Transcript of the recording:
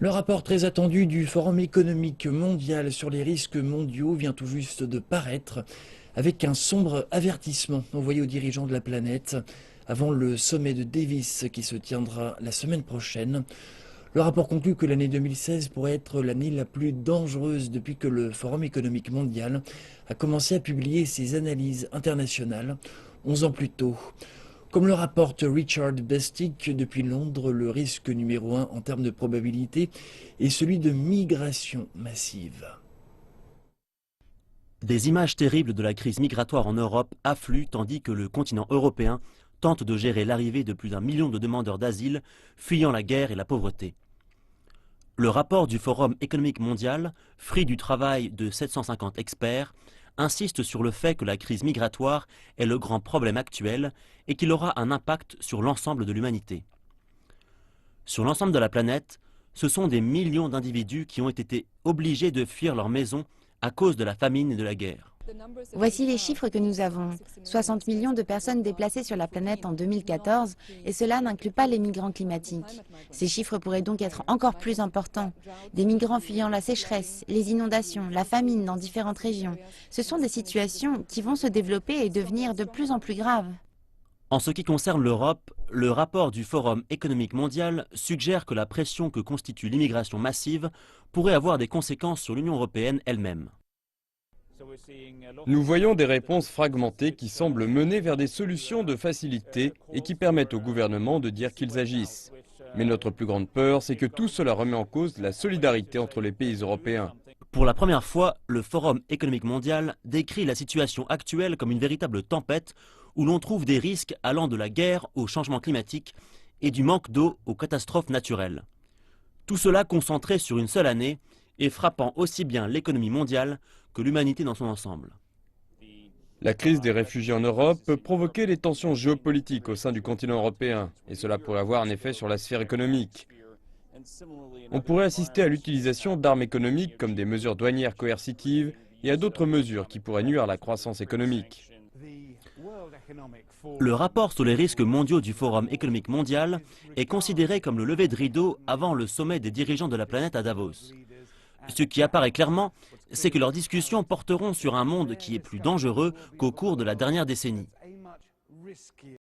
Le rapport très attendu du Forum économique mondial sur les risques mondiaux vient tout juste de paraître, avec un sombre avertissement envoyé aux dirigeants de la planète avant le sommet de Davis qui se tiendra la semaine prochaine. Le rapport conclut que l'année 2016 pourrait être l'année la plus dangereuse depuis que le Forum économique mondial a commencé à publier ses analyses internationales 11 ans plus tôt. Comme le rapporte Richard Bestick depuis Londres, le risque numéro 1 en termes de probabilité est celui de migration massive. Des images terribles de la crise migratoire en Europe affluent tandis que le continent européen tente de gérer l'arrivée de plus d'1 million de demandeurs d'asile fuyant la guerre et la pauvreté. Le rapport du Forum économique mondial, fruit du travail de 750 experts, insiste sur le fait que la crise migratoire est le grand problème actuel et qu'il aura un impact sur l'ensemble de l'humanité. Sur l'ensemble de la planète, ce sont des millions d'individus qui ont été obligés de fuir leur maison à cause de la famine et de la guerre. Voici les chiffres que nous avons. 60 millions de personnes déplacées sur la planète en 2014, et cela n'inclut pas les migrants climatiques. Ces chiffres pourraient donc être encore plus importants. Des migrants fuyant la sécheresse, les inondations, la famine dans différentes régions. Ce sont des situations qui vont se développer et devenir de plus en plus graves. En ce qui concerne l'Europe, le rapport du Forum économique mondial suggère que la pression que constitue l'immigration massive pourrait avoir des conséquences sur l'Union européenne elle-même. Nous voyons des réponses fragmentées qui semblent mener vers des solutions de facilité et qui permettent au gouvernement de dire qu'ils agissent. Mais notre plus grande peur, c'est que tout cela remet en cause la solidarité entre les pays européens. Pour la première fois, le Forum économique mondial décrit la situation actuelle comme une véritable tempête où l'on trouve des risques allant de la guerre au changement climatique et du manque d'eau aux catastrophes naturelles. Tout cela concentré sur une seule année et frappant aussi bien l'économie mondiale que l'humanité dans son ensemble. La crise des réfugiés en Europe peut provoquer des tensions géopolitiques au sein du continent européen, et cela pourrait avoir un effet sur la sphère économique. On pourrait assister à l'utilisation d'armes économiques comme des mesures douanières coercitives et à d'autres mesures qui pourraient nuire à la croissance économique. Le rapport sur les risques mondiaux du Forum économique mondial est considéré comme le lever de rideau avant le sommet des dirigeants de la planète à Davos. Ce qui apparaît clairement, c'est que leurs discussions porteront sur un monde qui est plus dangereux qu'au cours de la dernière décennie.